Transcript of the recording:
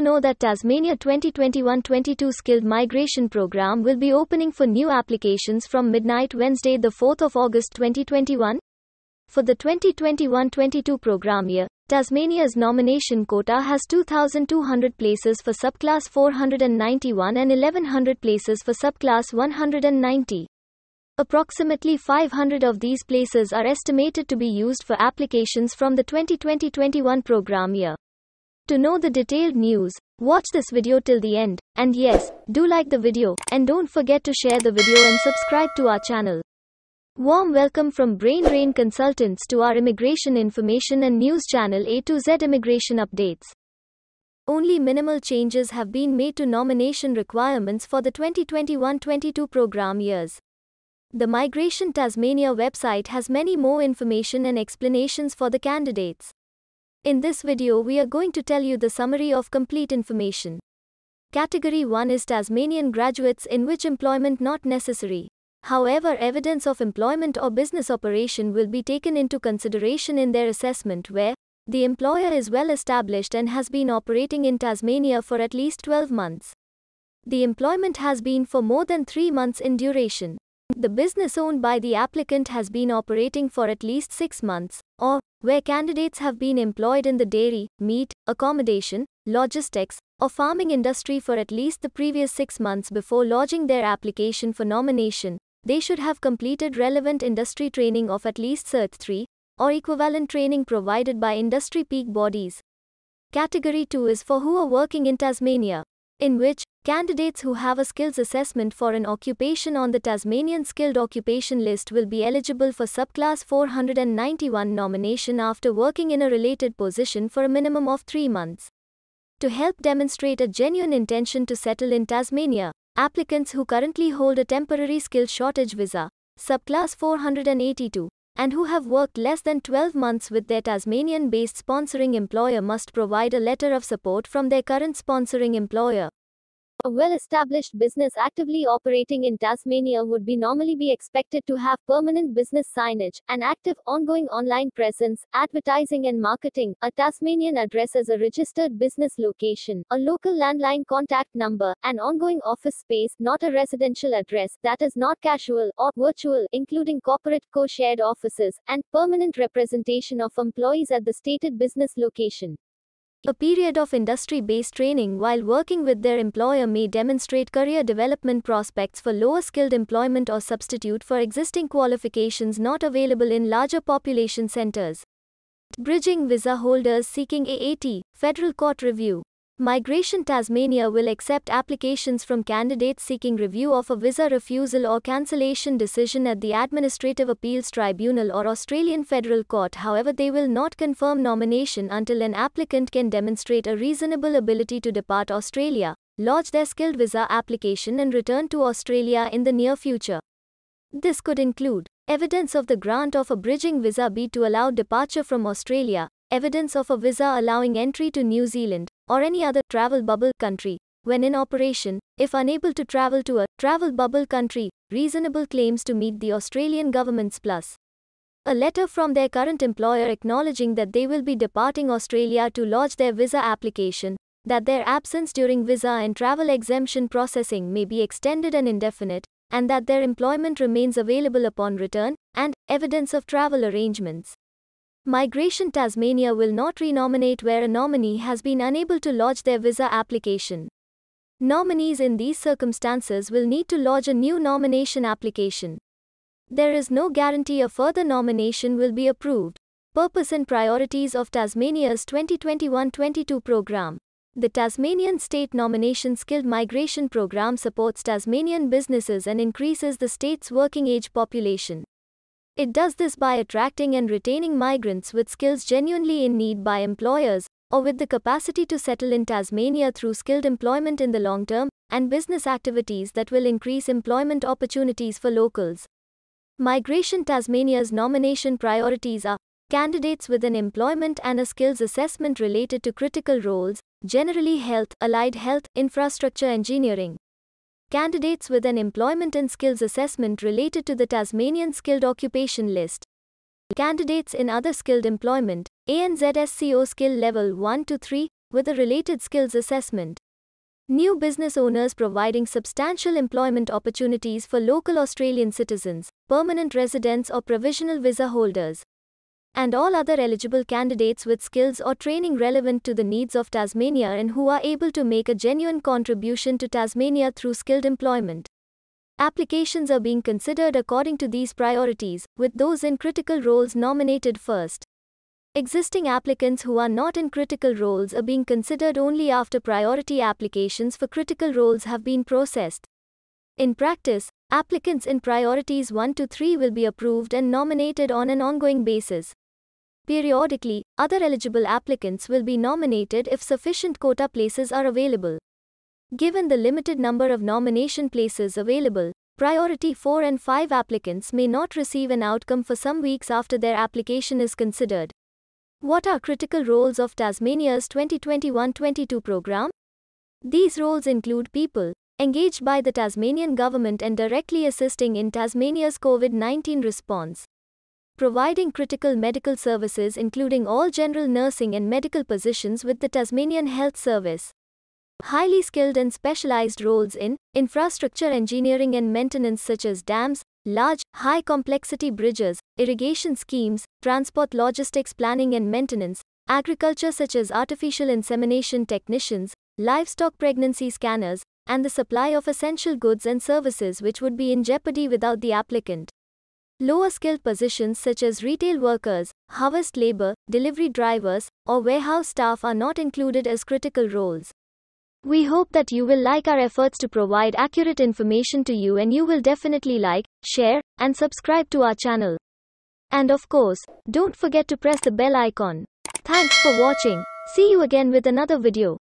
you know that Tasmania 2021-22 Skilled Migration Program will be opening for new applications from midnight Wednesday the 4th of August 2021? For the 2021-22 program year, Tasmania's nomination quota has 2,200 places for subclass 491 and 1,100 places for subclass 190. Approximately 500 of these places are estimated to be used for applications from the 2020-21 program year. To know the detailed news, watch this video till the end, and yes, do like the video, and don't forget to share the video and subscribe to our channel. Warm welcome from Brain Drain Consultants to our immigration information and news channel A to Z Immigration Updates. Only minimal changes have been made to nomination requirements for the 2021-22 program years. The Migration Tasmania website has many more information and explanations for the candidates. In this video we are going to tell you the summary of complete information. Category 1 is Tasmanian graduates in which employment not necessary. However, evidence of employment or business operation will be taken into consideration in their assessment where the employer is well established and has been operating in Tasmania for at least 12 months. The employment has been for more than 3 months in duration. The business owned by the applicant has been operating for at least 6 months, or where candidates have been employed in the dairy, meat, accommodation, logistics, or farming industry for at least the previous 6 months before lodging their application for nomination. They should have completed relevant industry training of at least Cert 3, or equivalent training provided by industry peak bodies. Category 2 is for who are working in Tasmania, in which candidates who have a skills assessment for an occupation on the Tasmanian Skilled Occupation List will be eligible for subclass 491 nomination after working in a related position for a minimum of 3 months. To help demonstrate a genuine intention to settle in Tasmania, applicants who currently hold a temporary skill shortage visa, subclass 482, and who have worked less than 12 months with their Tasmanian-based sponsoring employer must provide a letter of support from their current sponsoring employer. A well-established business actively operating in Tasmania would normally be expected to have permanent business signage, an active ongoing online presence, advertising and marketing, a Tasmanian address as a registered business location, a local landline contact number, an ongoing office space, not a residential address, that is not casual or virtual, including corporate co-shared offices, and permanent representation of employees at the stated business location. A period of industry-based training while working with their employer may demonstrate career development prospects for lower-skilled employment or substitute for existing qualifications not available in larger population centers. Bridging visa holders seeking AAT, Federal Court Review. Migration Tasmania will accept applications from candidates seeking review of a visa refusal or cancellation decision at the Administrative Appeals Tribunal or Australian Federal Court. However, they will not confirm nomination until an applicant can demonstrate a reasonable ability to depart Australia, lodge their skilled visa application and return to Australia in the near future. This could include evidence of the grant of a bridging visa B to allow departure from Australia, evidence of a visa allowing entry to New Zealand, or any other travel bubble country, when in operation, if unable to travel to a travel bubble country, reasonable claims to meet the Australian government's plus. A letter from their current employer acknowledging that they will be departing Australia to lodge their visa application, that their absence during visa and travel exemption processing may be extended and indefinite, and that their employment remains available upon return, and evidence of travel arrangements. Migration Tasmania will not renominate where a nominee has been unable to lodge their visa application. Nominees in these circumstances will need to lodge a new nomination application. There is no guarantee a further nomination will be approved. Purpose and priorities of Tasmania's 2021-22 program. The Tasmanian State Nomination Skilled Migration Program supports Tasmanian businesses and increases the state's working age population. It does this by attracting and retaining migrants with skills genuinely in need by employers, or with the capacity to settle in Tasmania through skilled employment in the long term, and business activities that will increase employment opportunities for locals. Migration Tasmania's nomination priorities are candidates with an employment and a skills assessment related to critical roles, generally health, allied health, infrastructure engineering. Candidates with an employment and skills assessment related to the Tasmanian Skilled Occupation List. Candidates in other skilled employment, ANZSCO skill level 1 to 3, with a related skills assessment. New business owners providing substantial employment opportunities for local Australian citizens, permanent residents or provisional visa holders, and all other eligible candidates with skills or training relevant to the needs of Tasmania and who are able to make a genuine contribution to Tasmania through skilled employment. Applications are being considered according to these priorities, with those in critical roles nominated first. Existing applicants who are not in critical roles are being considered only after priority applications for critical roles have been processed. In practice, applicants in priorities 1 to 3 will be approved and nominated on an ongoing basis. Periodically, other eligible applicants will be nominated if sufficient quota places are available. Given the limited number of nomination places available, priority 4 and 5 applicants may not receive an outcome for some weeks after their application is considered. What are critical roles of Tasmania's 2021-22 program? These roles include people engaged by the Tasmanian government and directly assisting in Tasmania's COVID-19 response, providing critical medical services including all general nursing and medical positions with the Tasmanian Health Service. Highly skilled and specialized roles in infrastructure engineering and maintenance such as dams, large, high-complexity bridges, irrigation schemes, transport logistics planning and maintenance, agriculture such as artificial insemination technicians, livestock pregnancy scanners, and the supply of essential goods and services which would be in jeopardy without the applicant. Lower skilled positions such as retail workers, harvest labor, delivery drivers, or warehouse staff are not included as critical roles. We hope that you will like our efforts to provide accurate information to you, and you will definitely like, share, and subscribe to our channel. And of course, don't forget to press the bell icon. Thanks for watching. See you again with another video.